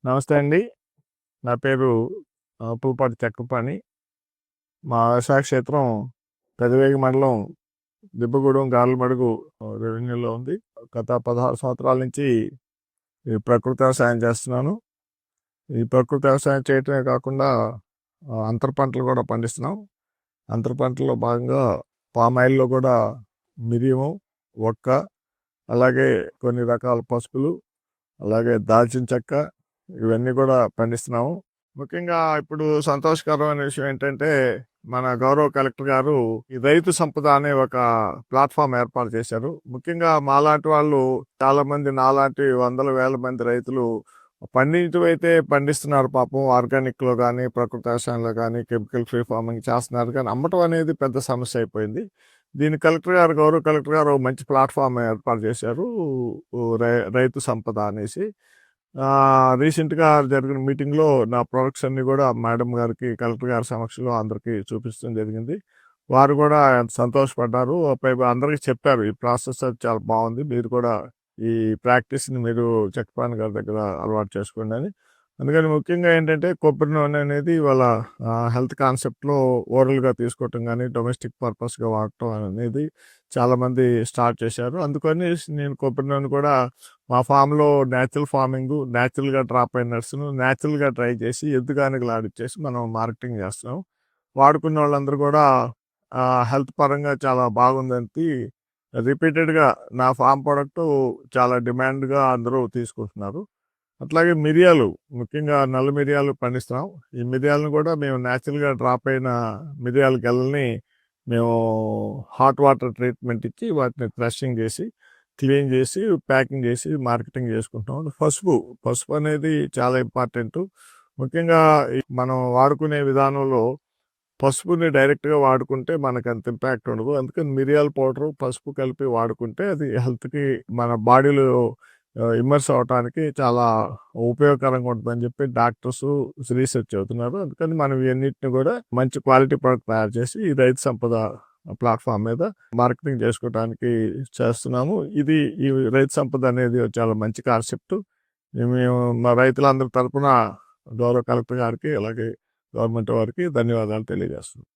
నమస్తే అండి. నా పేరు పుల్పాటి చక్రపాణి. మా వ్యవసాయ క్షేత్రం పెదవేగి మండలం దిబ్బగూడెం, గార్లమడుగు రెవెన్యూలో ఉంది. గత 16 సంవత్సరాల నుంచి ఈ ప్రకృతి వ్యవసాయం చేస్తున్నాను. ఈ ప్రకృతి వ్యవసాయం చేయటమే కాకుండా అంతర పంటలు కూడా పండిస్తున్నాం. అంతర పంటల్లో భాగంగా పామాయిల్లో కూడా మిరియము, ఒక్క, అలాగే కొన్ని రకాల పసుపులు, అలాగే దాల్చిన చెక్క, ఇవన్నీ కూడా పండిస్తున్నాము. ముఖ్యంగా ఇప్పుడు సంతోషకరమైన విషయం ఏంటంటే, మన గౌరవ కలెక్టర్ గారు ఈ రైతు సంపద అనే ఒక ప్లాట్ఫామ్ ఏర్పాటు చేశారు. ముఖ్యంగా మాలాంటి వాళ్ళు చాలా మంది, నాలాంటి వందల వేల మంది రైతులు పండించవైతే పండిస్తున్నారు. పాపం ఆర్గానిక్ లో కానీ, ప్రకృతి వ్యవసాయంలో కానీ, కెమికల్ ఫ్రీ ఫార్మింగ్ చేస్తున్నారు. కానీ అమ్మటం అనేది పెద్ద సమస్య అయిపోయింది. దీని గౌరవ కలెక్టర్ గారు మంచి ప్లాట్ఫామ్ ఏర్పాటు చేశారు, రైతు సంపద అనేసి. రీసెంట్గా జరిగిన మీటింగ్లో నా ప్రొడక్ట్స్ అన్ని కూడా మేడం గారికి, కలెక్టర్ గారి సమక్షంలో అందరికీ చూపించడం జరిగింది. వారు కూడా సంతోషపడ్డారు. అందరికీ చెప్పారు ఈ ప్రాసెస్ అది చాలా బాగుంది, మీరు కూడా ఈ ప్రాక్టీస్ని మీరు చక్రపాణి గారి దగ్గర అలవాటు చేసుకోండి అని. అందుకని ముఖ్యంగా ఏంటంటే కొబ్బరి నూనె అనేది వాళ్ళ హెల్త్ కాన్సెప్ట్లో ఓరల్గా తీసుకోవటం కానీ, డొమెస్టిక్ పర్పస్గా వాడటం అనేది చాలామంది స్టార్ట్ చేశారు. అందుకని నేను కొబ్బరి నూనె కూడా మా ఫామ్లో న్యాచురల్ ఫార్మింగ్, న్యాచురల్గా డ్రాప్ అయిన నట్స్ను న్యాచురల్గా ట్రై చేసి ఎద్దుగానికి ఆడిచ్చేసి మనం మార్కెటింగ్ చేస్తున్నాం. వాడుకున్న వాళ్ళందరూ కూడా హెల్త్ పరంగా చాలా బాగుందని రిపీటెడ్గా నా ఫామ్ ప్రోడక్ట్ చాలా డిమాండ్గా అందరూ తీసుకుంటున్నారు. అట్లాగే మిరియాలు, ముఖ్యంగా నల్ల మిరియాలు పండిస్తున్నాం. ఈ మిరియాలను కూడా మేము న్యాచురల్గా డ్రాప్ అయిన మిరియాల గెలని మేము హాట్ వాటర్ ట్రీట్మెంట్ ఇచ్చి వాటిని థ్రెషింగ్ చేసి, క్లీన్ చేసి, ప్యాకింగ్ చేసి మార్కెటింగ్ చేసుకుంటున్నాం. పసుపు అనేది చాలా ఇంపార్టెంట్. ముఖ్యంగా మనం వాడుకునే విధానంలో పసుపుని డైరెక్ట్గా వాడుకుంటే మనకు అంత ఇంపాక్ట్ ఉండదు. అందుకని మిరియాల పౌడరు, పసుపు కలిపి వాడుకుంటే అది హెల్త్కి, మన బాడీలో ఇమ్మర్స్ అవడానికి చాలా ఉపయోగకరంగా ఉంటుందని చెప్పి డాక్టర్స్ రీసెర్చ్ అవుతున్నారు. అందుకని మనం ఇవన్నిటిని కూడా మంచి క్వాలిటీ ప్రొడక్ట్ తయారు చేసి ఈ రైతు సంపద ప్లాట్ఫామ్ మీద మార్కెటింగ్ చేసుకోవడానికి చేస్తున్నాము. ఈ రైతు సంపద అనేది చాలా మంచి కాన్సెప్ట్. మేము మా రైతులందరి తరపున గౌరవ కలెక్టర్ గారికి, అలాగే గవర్నమెంట్ వారికి ధన్యవాదాలు తెలియజేస్తున్నాం.